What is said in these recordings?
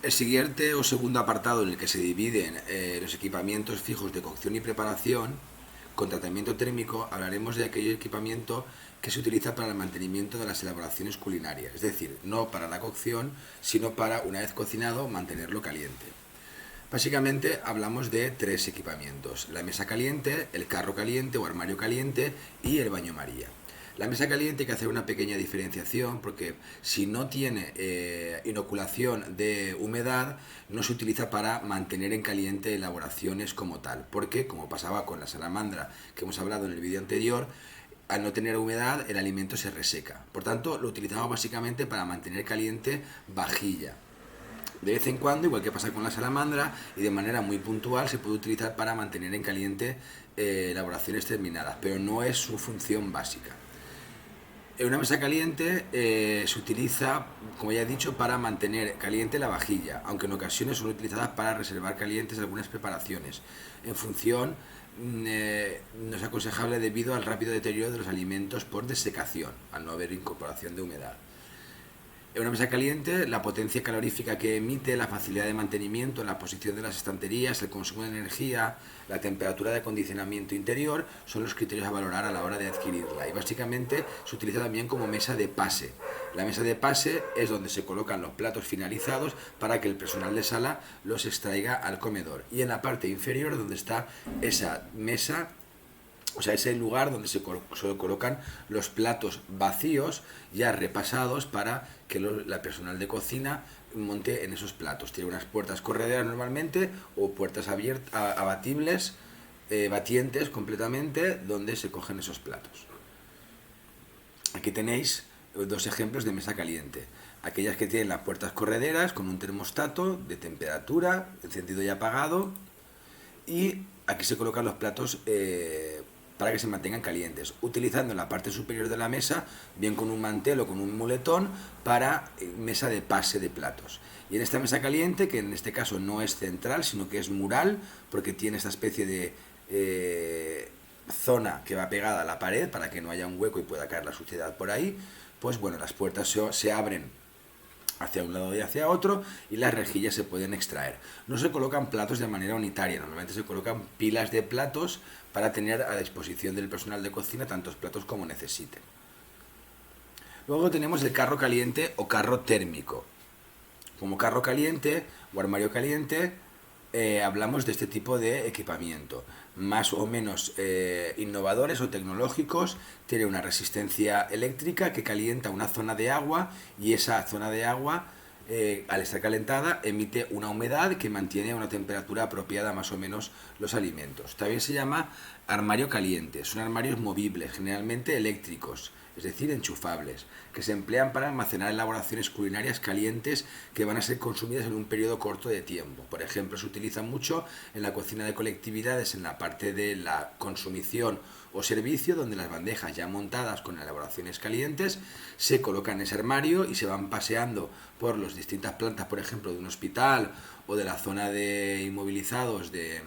El siguiente o segundo apartado en el que se dividen los equipamientos fijos de cocción y preparación con tratamiento térmico, hablaremos de aquel equipamiento que se utiliza para el mantenimiento de las elaboraciones culinarias, es decir, no para la cocción, sino para, una vez cocinado, mantenerlo caliente. Básicamente hablamos de tres equipamientos: la mesa caliente, el carro caliente o armario caliente y el baño María. La mesa caliente hay que hacer una pequeña diferenciación porque si no tiene inoculación de humedad no se utiliza para mantener en caliente elaboraciones como tal, porque como pasaba con la salamandra que hemos hablado en el vídeo anterior, al no tener humedad el alimento se reseca. Por tanto, lo utilizamos básicamente para mantener caliente vajilla. De vez en cuando, igual que pasa con la salamandra, y de manera muy puntual, se puede utilizar para mantener en caliente elaboraciones terminadas, pero no es su función básica. En una mesa caliente se utiliza, como ya he dicho, para mantener caliente la vajilla, aunque en ocasiones son utilizadas para reservar calientes algunas preparaciones. En función, no es aconsejable debido al rápido deterioro de los alimentos por desecación, al no haber incorporación de humedad. En una mesa caliente, la potencia calorífica que emite, la facilidad de mantenimiento, la posición de las estanterías, el consumo de energía, la temperatura de acondicionamiento interior son los criterios a valorar a la hora de adquirirla. Y básicamente se utiliza también como mesa de pase. La mesa de pase es donde se colocan los platos finalizados para que el personal de sala los extraiga al comedor. Y en la parte inferior donde está esa mesa, o sea, es el lugar donde se colocan los platos vacíos ya repasados para que la personal de cocina monte en esos platos. Tiene unas puertas correderas normalmente o puertas abatibles, batientes completamente, donde se cogen esos platos. Aquí tenéis dos ejemplos de mesa caliente. Aquellas que tienen las puertas correderas con un termostato de temperatura, encendido y apagado. Y aquí se colocan los platos para que se mantengan calientes, utilizando en la parte superior de la mesa, bien con un mantel o con un muletón, para mesa de pase de platos. Y en esta mesa caliente, que en este caso no es central, sino que es mural, porque tiene esta especie de zona que va pegada a la pared para que no haya un hueco y pueda caer la suciedad por ahí, pues bueno, las puertas se abren hacia un lado y hacia otro y las rejillas se pueden extraer. No se colocan platos de manera unitaria, normalmente se colocan pilas de platos para tener a disposición del personal de cocina tantos platos como necesiten. Luego tenemos el carro caliente o carro térmico. Como carro caliente o armario caliente hablamos de este tipo de equipamiento, más o menos innovadores o tecnológicos. Tiene una resistencia eléctrica que calienta una zona de agua y esa zona de agua, al estar calentada, emite una humedad que mantiene a una temperatura apropiada más o menos los alimentos. También se llama armario caliente. Son armarios movibles, generalmente eléctricos, es decir, enchufables, que se emplean para almacenar elaboraciones culinarias calientes que van a ser consumidas en un periodo corto de tiempo. Por ejemplo, se utilizan mucho en la cocina de colectividades, en la parte de la consumición o servicio, donde las bandejas ya montadas con elaboraciones calientes se colocan en ese armario y se van paseando por las distintas plantas, por ejemplo, de un hospital o de la zona de inmovilizados de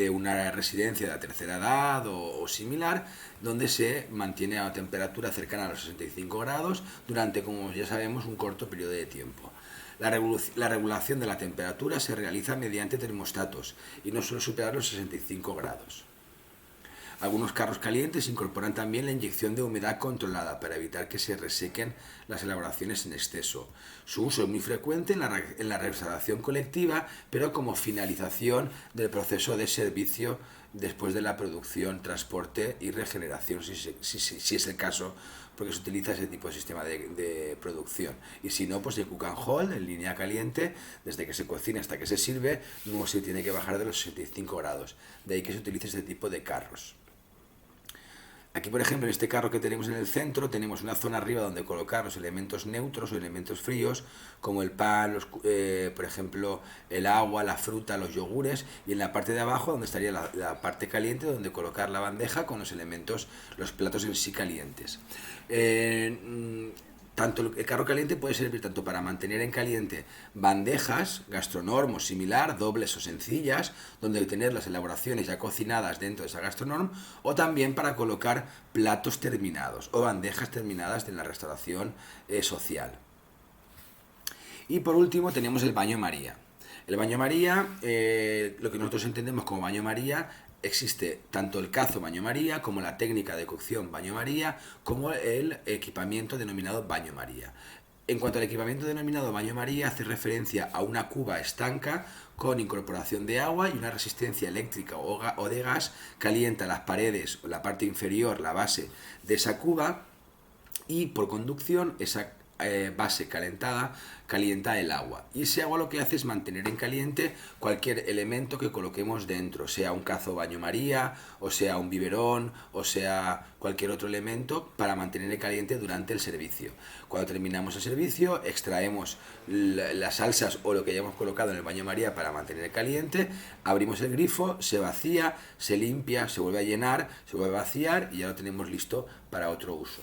una residencia de la tercera edad o similar, donde se mantiene a temperatura cercana a los 65 grados durante, como ya sabemos, un corto periodo de tiempo. La regulación de la temperatura se realiza mediante termostatos y no suele superar los 65 grados. Algunos carros calientes incorporan también la inyección de humedad controlada para evitar que se resequen las elaboraciones en exceso. Su uso es muy frecuente en la restauración colectiva, pero como finalización del proceso de servicio después de la producción, transporte y regeneración, si es el caso, porque se utiliza ese tipo de sistema de producción. Y si no, pues de cook and hold, en línea caliente, desde que se cocina hasta que se sirve, no se tiene que bajar de los 65 grados. De ahí que se utilice este tipo de carros. Aquí, por ejemplo, en este carro que tenemos en el centro, tenemos una zona arriba donde colocar los elementos neutros o elementos fríos, como el pan, por ejemplo, el agua, la fruta, los yogures, y en la parte de abajo, donde estaría la parte caliente, donde colocar la bandeja con los elementos, los platos en sí calientes. Tanto el carro caliente puede servir tanto para mantener en caliente bandejas, gastronorm o similar, dobles o sencillas, donde tener las elaboraciones ya cocinadas dentro de esa gastronorm, o también para colocar platos terminados o bandejas terminadas de la restauración social. Y por último tenemos el baño María. El baño María, lo que nosotros entendemos como baño María, existe tanto el cazo baño María como la técnica de cocción baño María como el equipamiento denominado baño María. En cuanto al equipamiento denominado baño María, hace referencia a una cuba estanca con incorporación de agua y una resistencia eléctrica o de gas, calienta las paredes o la parte inferior, la base de esa cuba, y por conducción esa base calentada calienta el agua, y ese agua lo que hace es mantener en caliente cualquier elemento que coloquemos dentro, sea un cazo baño María, o sea un biberón, o sea cualquier otro elemento, para mantener en caliente durante el servicio. Cuando terminamos el servicio extraemos las salsas o lo que hayamos colocado en el baño María para mantener caliente, abrimos el grifo, se vacía, se limpia, se vuelve a llenar, se vuelve a vaciar y ya lo tenemos listo para otro uso.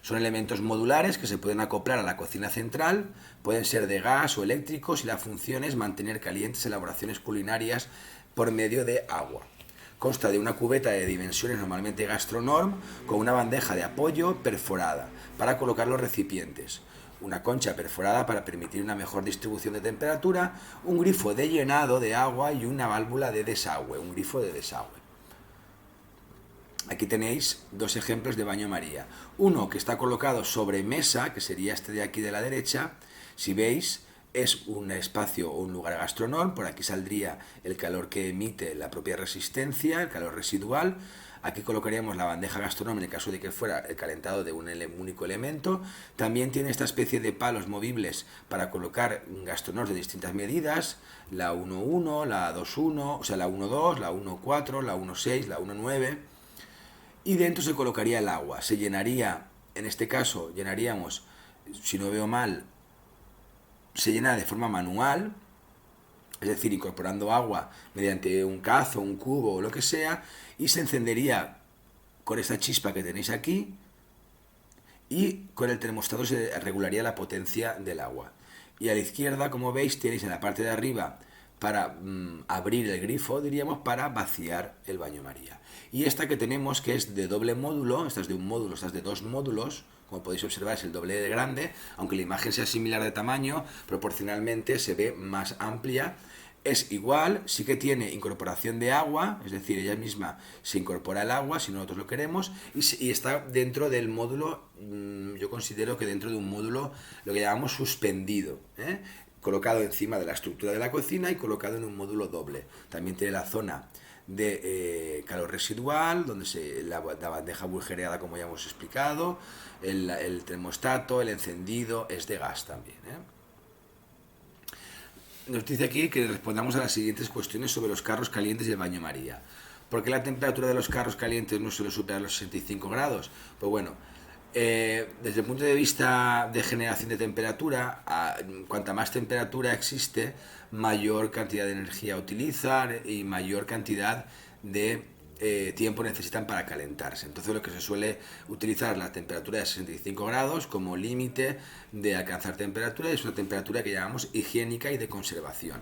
Son elementos modulares que se pueden acoplar a la cocina central, pueden ser de gas o eléctricos, y la función es mantener calientes elaboraciones culinarias por medio de agua. Consta de una cubeta de dimensiones normalmente gastronorm con una bandeja de apoyo perforada para colocar los recipientes, una concha perforada para permitir una mejor distribución de temperatura, un grifo de llenado de agua y una válvula de desagüe, un grifo de desagüe. Aquí tenéis dos ejemplos de baño María. Uno que está colocado sobre mesa, que sería este de aquí de la derecha. Si veis, es un espacio o un lugar gastronómico. Por aquí saldría el calor que emite la propia resistencia, el calor residual. Aquí colocaríamos la bandeja gastronómica en el caso de que fuera el calentado de un único elemento. También tiene esta especie de palos movibles para colocar gastronómicos de distintas medidas, la 1.1, la 2.1, o sea la 1.2, la 1.4, la 1.6, la 1.9. Y dentro se colocaría el agua. Se llenaría, en este caso, llenaríamos, si no veo mal, se llena de forma manual, es decir, incorporando agua mediante un cazo, un cubo o lo que sea, y se encendería con esta chispa que tenéis aquí, y con el termostato se regularía la potencia del agua. Y a la izquierda, como veis, tenéis en la parte de arriba para abrir el grifo, diríamos, para vaciar el baño María. Y esta que tenemos, que es de doble módulo, esta es de un módulo, esta es de dos módulos, como podéis observar es el doble de grande, aunque la imagen sea similar de tamaño, proporcionalmente se ve más amplia. Es igual, sí que tiene incorporación de agua, es decir, ella misma se incorpora el agua si nosotros lo queremos, y está dentro del módulo, yo considero que dentro de un módulo lo que llamamos suspendido, colocado encima de la estructura de la cocina y colocado en un módulo doble. También tiene la zona de calor residual, donde la bandeja agujereada, como ya hemos explicado, el termostato, el encendido, es de gas también. Nos dice aquí que respondamos a las siguientes cuestiones sobre los carros calientes y el baño María. ¿Por qué la temperatura de los carros calientes no suele superar los 65 grados? Pues bueno, desde el punto de vista de generación de temperatura, cuanta más temperatura existe, mayor cantidad de energía utilizan y mayor cantidad de tiempo necesitan para calentarse. Entonces lo que se suele utilizar es la temperatura de 65 grados como límite de alcanzar temperatura, y es una temperatura que llamamos higiénica y de conservación.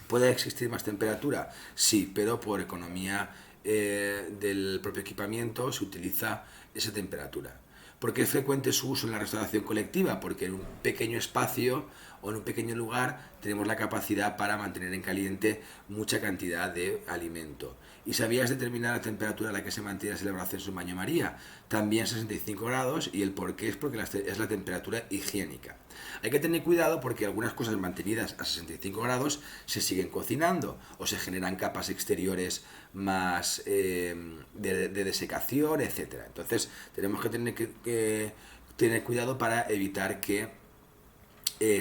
¿Puede existir más temperatura? Sí, pero por economía del propio equipamiento se utiliza esa temperatura. ¿Por qué es frecuente su uso en la restauración colectiva? Porque en un pequeño espacio o en un pequeño lugar tenemos la capacidad para mantener en caliente mucha cantidad de alimento. ¿Y sabías determinar la temperatura a la que se mantiene la celebración en su baño María? También 65 grados, y el porqué es porque es la temperatura higiénica. Hay que tener cuidado porque algunas cosas mantenidas a 65 grados se siguen cocinando o se generan capas exteriores más de desecación, etc. Entonces tenemos que tener cuidado para evitar que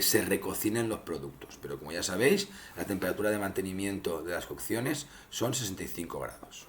se recocinen los productos. Pero como ya sabéis, la temperatura de mantenimiento de las cocciones son 65 grados.